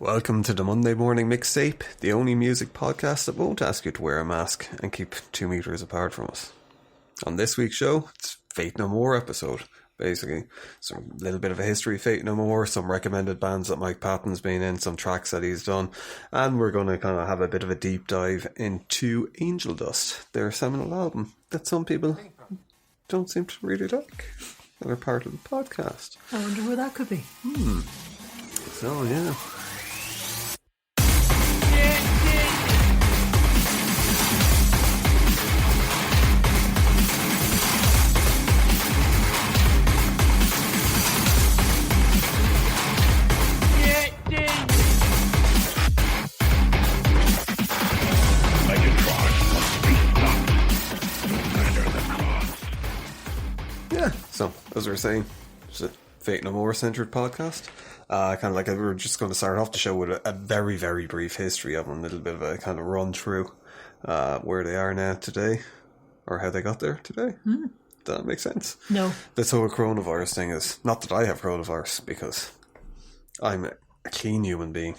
Welcome to the Monday Morning Mixtape, the only music podcast that won't ask you to wear a mask and keep 2 meters apart from us. On this week's show, it's Fate No More episode, basically. So a little bit of a history of Fate No More, some recommended bands that Mike Pattons been in, some tracks that he's done, and we're going to kind of have a bit of a deep dive into Angel Dust, their seminal album that some people don't seem to really like, that are part of the podcast. I wonder where that could be. So, yeah. So, as we were saying, it's a Fate No More centered podcast. Kind of like we're just going to start off the show with a very, very brief history of them, a little bit of a kind of run through where they are now today, or how they got there today. Does that make sense? No. This whole coronavirus thing is, not that I have coronavirus, because I'm a clean human being.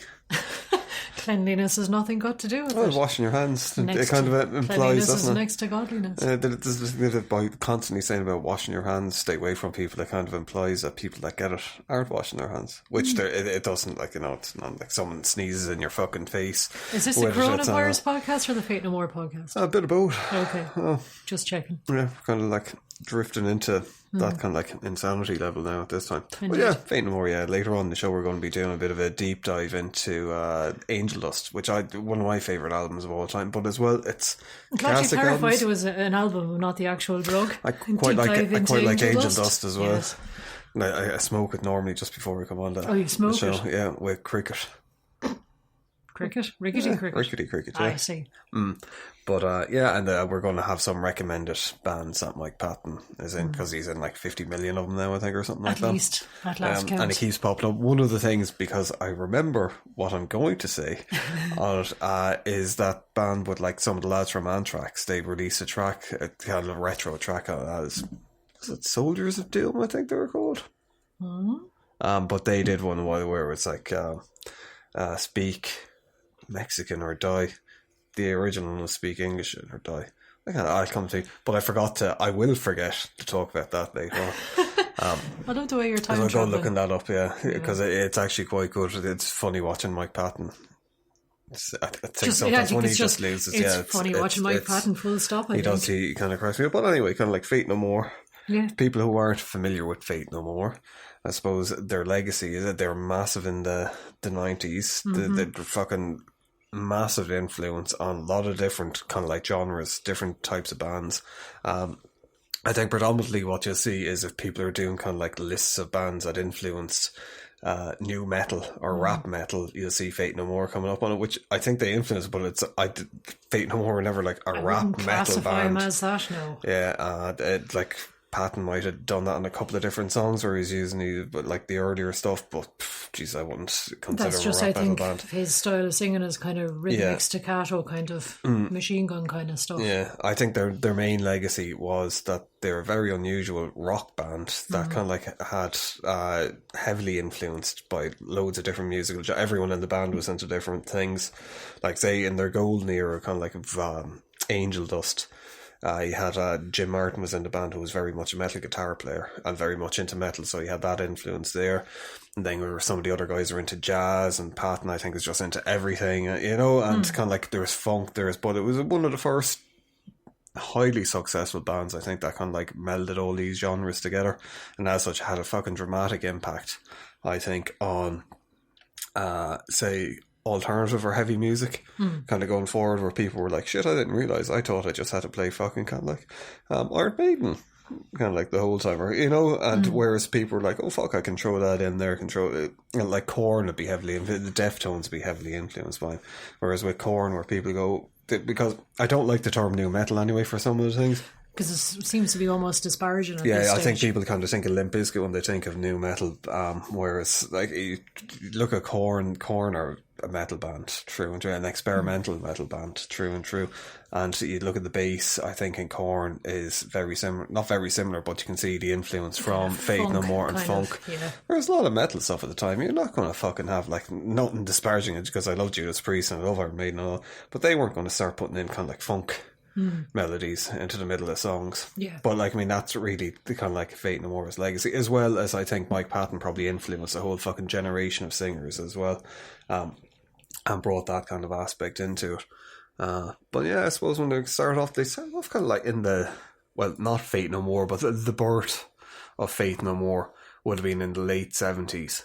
Cleanliness has nothing got to do with it. Washing your hands, it kind of implies, cleanliness doesn't is it? next to godliness. By constantly saying about washing your hands, stay away from people, it kind of implies that people that get it aren't washing their hands. Which it doesn't, like, you know, it's not like someone sneezes in your fucking face. Is this the coronavirus podcast or the Fate No More podcast? A bit of both. Okay. Just checking. Yeah, kind of like drifting into that kind of like insanity level now at this time. Indeed. But yeah, Fate No More, yeah. Later on in the show we're going to be doing a bit of a deep dive into Angel Dust, which one of my favourite albums of all time, but as well it's glad you clarified it was an album, not the actual drug. I quite like Angel Dust as well. Yes. I smoke it normally just before we come on the, you smoke the show. it? Yeah, with cricket. Cricket? Rickety cricket? Rickety cricket, yeah. I see. But yeah, and we're going to have some recommended bands that Mike Patton is in, because he's in like 50 million of them now, I think, or something like that. At least, at last count. And it keeps popping up. One of the things, because I remember what I'm going to say on it, is that band with like some of the lads from Anthrax, they released a track, a kind of retro track on that. Was it Soldiers of Doom, I think they were called? But they did one where it's like Speak Mexican or Die. The original was Speak English or Die. I'll come to, but I will forget to talk about that later on. I love the way you're time I'll go traveling. looking that up, because it's actually quite good. It's funny watching Mike Patton. I think sometimes when he just loses, it's funny watching Mike Patton full stop. He kind of cracks me up. But anyway, kind of like Fate No More. Yeah. People who aren't familiar with Fate No More, I suppose their legacy is that they're massive in the 90s. The fucking massive influence on a lot of different kind of like genres, different types of bands. I think predominantly what you'll see is if people are doing kind of like lists of bands that influenced new metal or rap metal, you'll see Fate No More coming up on it, which I think they influenced, but Fate No More were never like a rap metal classify band. him as that, no. Yeah, like Patton might have done that in a couple of different songs where he's using like the earlier stuff, but geez, I wouldn't consider that's just, a rap I think, metal band. his style of singing is kind of rhythmic staccato kind of machine gun kind of stuff. Yeah, I think their main legacy was that they're a very unusual rock band that kind of like had heavily influenced by loads of different musical. Everyone in the band was into different things. Like say in their golden era, kind of like of Angel Dust. You had Jim Martin was in the band, who was very much a metal guitar player and very much into metal, so he had that influence there. And then some of the other guys were into jazz, and Patton, I think, was just into everything, you know, and kind of like there was funk, but it was one of the first highly successful bands, I think, that kind of like melded all these genres together, and as such had a fucking dramatic impact, I think, on say alternative or heavy music kind of going forward, where people were like, shit, I didn't realise, I thought I just had to play fucking kind of like Iron Maiden kind of like the whole time, or, you know, and whereas people were like, oh fuck, I can throw that in there, control it, you know, like Korn would be heavily the Deftones would be heavily influenced by it. Whereas with Korn, where people go, because I don't like the term new metal anyway for some of the things, because it seems to be almost disparaging at this I stage. think people kind of think of Limp Bizkit when they think of new metal, whereas like you look at Korn or a metal band through and through, an experimental metal band through and through. And you look at the bass, I think in Korn is very similar, not very similar, but you can see the influence from Faith No More and funk. There's a lot of metal stuff at the time. You're not going to fucking have like nothing disparaging it, because I love Judas Priest and I love Iron Maiden and all, but they weren't going to start putting in kind of like funk melodies into the middle of songs. But like, I mean, that's really the kind of like Faith No More's legacy, as well as I think Mike Patton probably influenced a whole fucking generation of singers as well, and brought that kind of aspect into it. But yeah, I suppose when they started off kind of like in the, well, not Faith No More, but the birth of Faith No More would have been in the late 70s,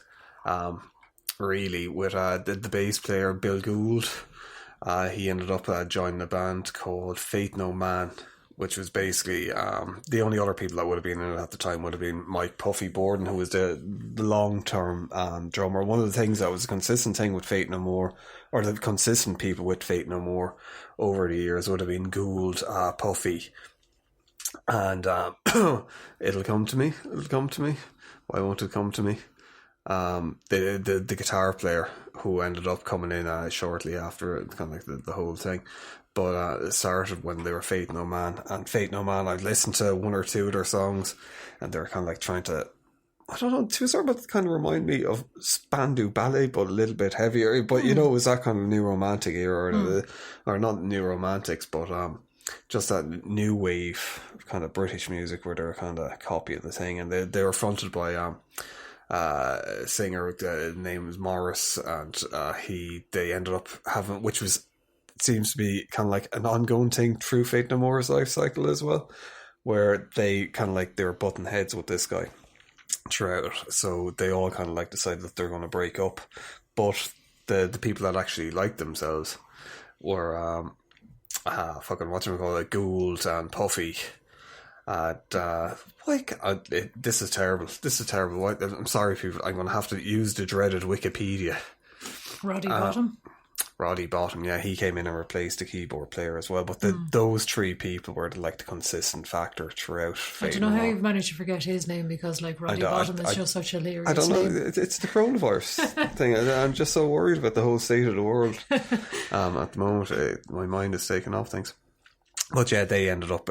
really, with the bass player Bill Gould. He ended up joining a band called Faith No Man, which was basically the only other people that would have been in it at the time would have been Mike Puffy Borden, who was the long-term drummer. One of the things that was a consistent thing with Faith No More, or the consistent people with Faith No More over the years, would have been Gould, Puffy, and it'll come to me. Why won't it come to me? The guitar player who ended up coming in shortly after it, kind of like the whole thing. But it started when they were Faith No Man. And Faith No Man, I'd listened to one or two of their songs, and they were kind of like trying to, I don't know, to a certain extent kind of remind me of Spandau Ballet, but a little bit heavier. But you know, it was that kind of new romantic era, or not new romantics, but just that new wave kind of British music where they were kind of copying the thing. And they were fronted by a singer, the name was Morris, and they ended up having, which seems to be kind of like an ongoing thing through Faith No More's life cycle as well, where they kind of like, they were butting heads with this guy throughout, so they all kind of like decided that they're going to break up. But the people that actually liked themselves were fucking whatchamacallit, Gould and Puffy. This is terrible. I'm sorry, people. I'm going to have to use the dreaded Wikipedia. Roddy Bottom, yeah, he came in and replaced the keyboard player as well. But those three people were like the consistent factor throughout. I don't know how you've managed to forget his name, because like Roddy Bottom is just such a hilarious. I don't know. Name. It's the coronavirus thing. I'm just so worried about the whole state of the world at the moment. My mind is taken off things. But yeah, they ended up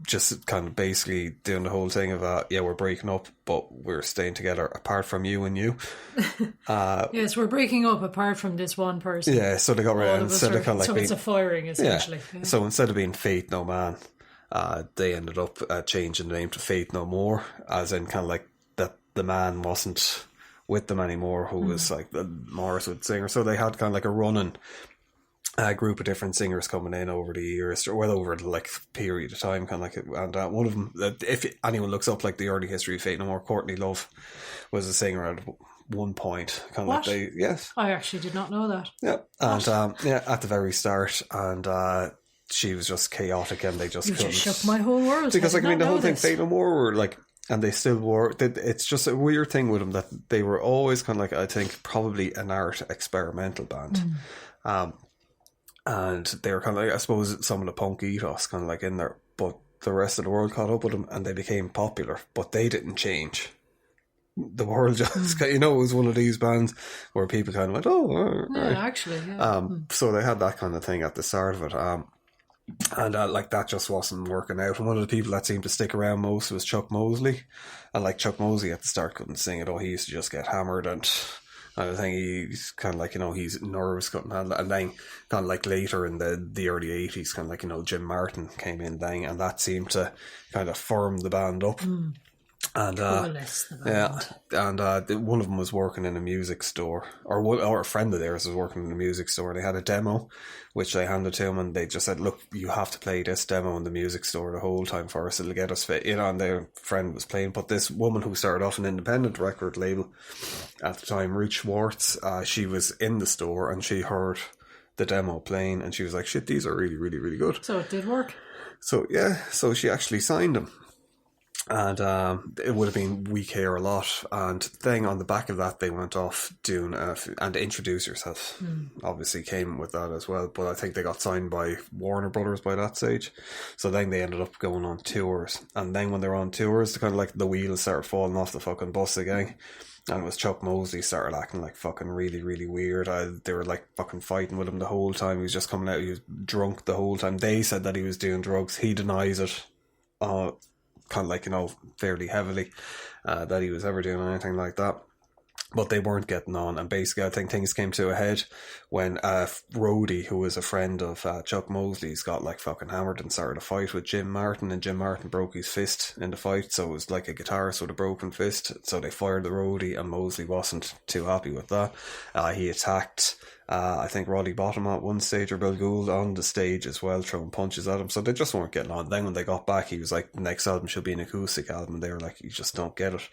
just kind of basically doing the whole thing of, we're breaking up, but we're staying together apart from you and you. Yes, we're breaking up apart from this one person. Yeah, so they got rid of instead of kind of like so it's a firing, essentially. Yeah. So instead of being Faith No Man, they ended up changing the name to Faith No More, as in kind of like that the man wasn't with them anymore, who was like the Morris would singer. So they had kind of like a running group of different singers coming in over the years, or well over the like period of time, kind of like, and one of them, if anyone looks up like the early history of Faith No More, Courtney Love was a singer at one point, kind of what? like yes, I actually did not know that. Yeah, and at the very start, and she was just chaotic, and they just couldn't. Just shook my whole world, because like, I mean, the whole thing, Faith No More were like, and they still were. It's just a weird thing with them that they were always kind of like, I think, probably an art experimental band. And they were kind of like, I suppose, some of the punk ethos kind of like in there, but the rest of the world caught up with them and they became popular, but they didn't change. The world just, it was one of these bands where people kind of went, oh, all right. Yeah, actually, yeah. So they had that kind of thing at the start of it. And like that just wasn't working out. And one of the people that seemed to stick around most was Chuck Mosley. And like Chuck Mosley at the start couldn't sing at all. He used to just get hammered, and I think he's kind of like, his nerves couldn't handle it. And then kind of like later in the early 80s, kind of like, Jim Martin came in then, and that seemed to kind of firm the band up. And one of them was working in a music store, or a friend of theirs was working in a music store. They had a demo which they handed to him, and they just said, look, you have to play this demo in the music store the whole time for us, it'll get us fit, and their friend was playing. But this woman who started off an independent record label at the time, Ruth Schwartz, she was in the store and she heard the demo playing, and she was like, shit, these are really, really, really good. So it did work. So yeah, so she actually signed him. And it would have been We Care a Lot. And then on the back of that, they went off doing and Introduce Yourself. Obviously came with that as well. But I think they got signed by Warner Brothers by that stage. So then they ended up going on tours. And then when they were on tours, kind of like the wheels started falling off the fucking bus again. And it was Chuck Mosley started acting like fucking really, really weird. They were like fucking fighting with him the whole time. He was just coming out. He was drunk the whole time. They said that he was doing drugs. He denies it. Kind of like, you know, fairly heavily, that he was ever doing anything like that. But they weren't getting on, and basically I think things came to a head when Rhodey, who was a friend of Chuck Mosley's, got like fucking hammered and started a fight with Jim Martin, and Jim Martin broke his fist in the fight, so it was like a guitarist with a broken fist. So they fired the Rhodey, and Mosley wasn't too happy with that. He attacked I think Roddy Bottom at one stage, or Bill Gould on the stage as well, throwing punches at him. So they just weren't getting on. Then when they got back, he was like, the next album should be an acoustic album, and they were like, you just don't get it.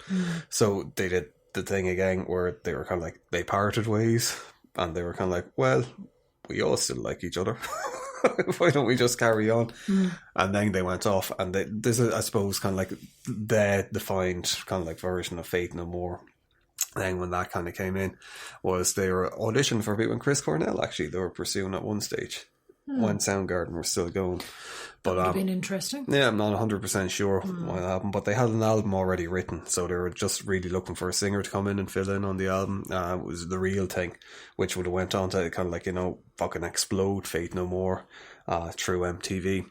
So they did the thing again where they were kind of like, they parted ways, and they were kind of like, well, we all still like each other. Why don't we just carry on? And then they went off, and this is, I suppose, kind of like their defined kind of like version of Faith No More. Then when that kind of came in, was they were auditioning for people, and Chris Cornell actually they were pursuing at one stage when Soundgarden were still going. But that would have been interesting. Yeah, I'm not 100% sure what happened, but they had an album already written, so they were just really looking for a singer to come in and fill in on the album. It was The Real Thing, which would have went on to kind of like, you know, fucking explode Faith No More through MTV.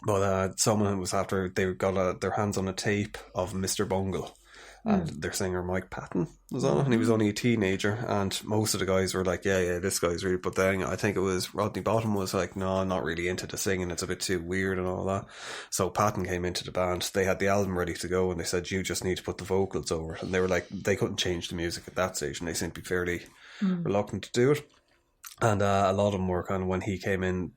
But someone was after, they got their hands on a tape of Mr. Bungle. And their singer Mike Pattons was on it, and he was only a teenager, and most of the guys were like, yeah, this guy's really, but then I think it was Rodney Bottom was like, no, I'm not really into the singing, it's a bit too weird and all that. So Patton came into the band, they had the album ready to go, and they said, you just need to put the vocals over it, and they were like, they couldn't change the music at that stage, and they seemed to be fairly reluctant to do it. And a lot of them were kind of, when he came in,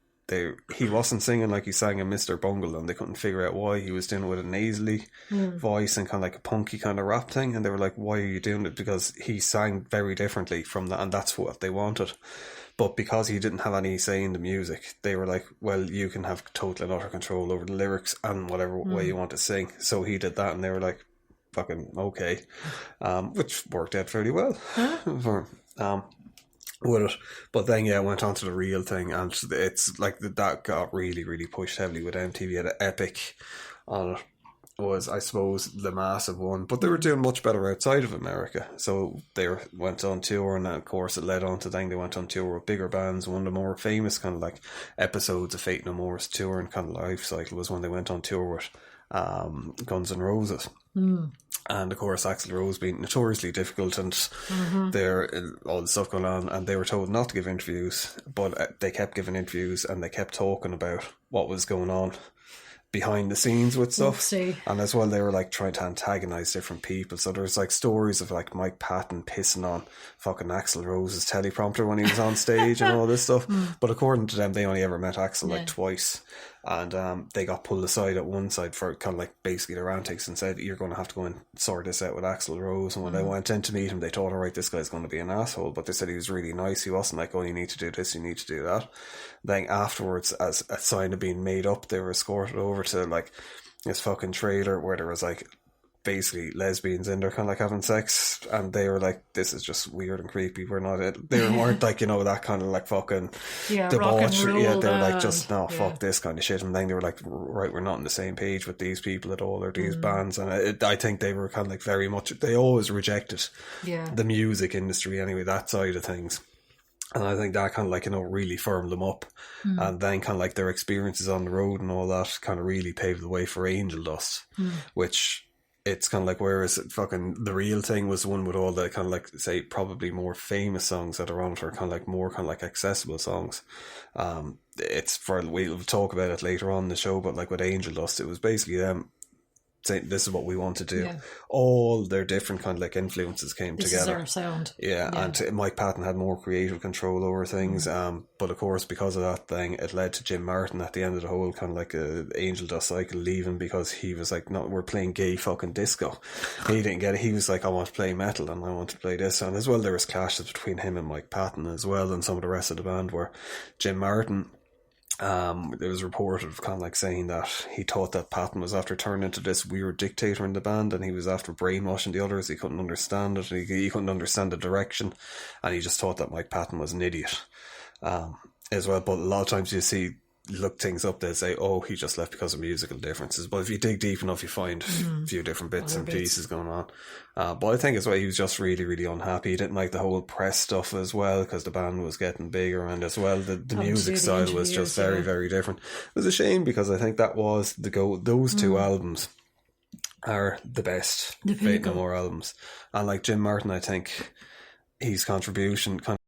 he wasn't singing like he sang in Mr. Bungle, and they couldn't figure out why. He was doing it with a nasally voice and kind of like a punky kind of rap thing, and they were like, why are you doing it? Because he sang very differently from that, and that's what they wanted. But because he didn't have any say in the music, they were like, well, you can have total and utter control over the lyrics and whatever way you want to sing. So he did that, and they were like, fucking okay, which worked out fairly well for with it. But then it went on to The Real Thing, and it's like that got really, really pushed heavily with MTV. Had an Epic on it, was I suppose the massive one, but they were doing much better outside of America, so they went on tour, and of course it led on to then they went on tour with bigger bands. One of the more famous kind of like episodes of Faith No More's tour and kind of life cycle was when they went on tour with Guns N' Roses. And of course Axl Rose being notoriously difficult, and there all the stuff going on, and they were told not to give interviews, but they kept giving interviews, and they kept talking about what was going on behind the scenes with stuff. And as well, they were like trying to antagonize different people. So there's like stories of like Mike Patton pissing on fucking Axl Rose's teleprompter when he was on stage and all this stuff. But according to them, they only ever met Axl like twice, and they got pulled aside at one side for kind of like basically their antics, and said, you're going to have to go and sort this out with Axl Rose. And when they went in to meet him, they thought, all right, this guy's going to be an asshole, but they said he was really nice. He wasn't like, oh, you need to do this, you need to do that. Then afterwards, as a sign of being made up, they were escorted over to like this fucking trailer where there was like basically lesbians in there kind of like having sex, and they were like, this is just weird and creepy, we're not it. They weren't like, you know, that kind of like fucking debauchery. Yeah, they were like, just no, fuck this kind of shit. And then they were like, right, we're not on the same page with these people at all, or these bands. And I think they were kind of like very much, they always rejected the music industry anyway, that side of things. And I think that kind of like, you know, really firmed them up. And then kind of like their experiences on the road and all that kind of really paved the way for Angel Dust, which it's kind of like, whereas fucking The Real Thing was one with all the kind of like, say, probably more famous songs that are on it, or kind of like more kind of like accessible songs. It's for, we'll talk about it later on in the show, but like with Angel Dust, it was basically them saying, this is what we want to do. All their different kind of like influences came together. This is our sound. And Mike Patton had more creative control over things. But of course, because of that thing, it led to Jim Martin at the end of the whole kind of like Angel Dust cycle leaving, because he was like, no, we're playing gay fucking disco. He didn't get it. He was like, I want to play metal and I want to play this. And as well, there was clashes between him and Mike Patton as well, and some of the rest of the band, where Jim Martin It was reported kind of like saying that he thought that Patton was after turning into this weird dictator in the band, and he was after brainwashing the others. He couldn't understand it. He couldn't understand the direction, and he just thought that Mike Patton was an idiot as well. But a lot of times you see look things up, they say, oh, he just left because of musical differences. But if you dig deep enough, you find a few different bits and pieces going on. But I think as well, he was just really, really unhappy. He didn't like the whole press stuff as well, because the band was getting bigger, and as well the music style was just very, very different. It was a shame, because I think that was the go. Those two albums are the best Faith No More albums. And like Jim Martin, I think his contribution kind